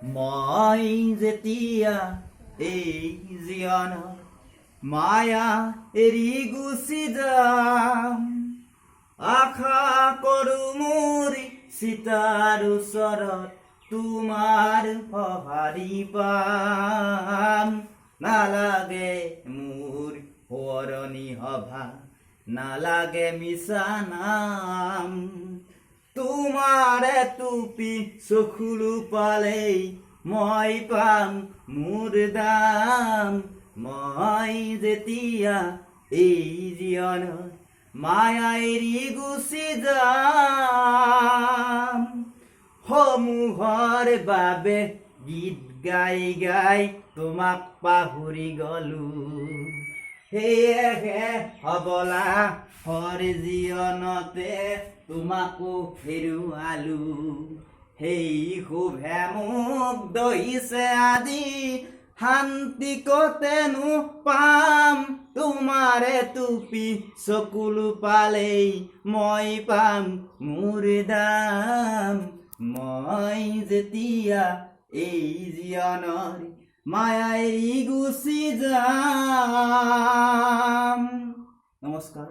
মই যেতিয়া এই জীৱনৰ মায়া এৰি গুচি যাম, আশা কৰোঁ মোৰ চিতাৰ ওচৰত তোমাৰ সঁহাৰি পাম। নালাগে মোৰ সোঁৱৰণি সভা, নালাগে মিছা নাম, তোমাৰ টুপি চকুলো পালেই মই পাম মোৰ দাম। মই যেতিয়া এই জীৱনৰ মায়া এৰি গুচি যাম, সমূহৰ বাবে গীত গাই গাই তোমাক পাহৰি গলো। সেয়েহে হবলা হৰ জীৱনতে তোমাকো হেৰুৱালো। সেই শুভে মোক দহিছে আজি, শান্তি কতেনো পাম, তোমাৰে টুপি চকুলো পালেই মই পাম মোৰ দাম। মই যেতিয়া এই জীৱনৰ মায়া এৰি গুচি যাম। নমস্কাৰ।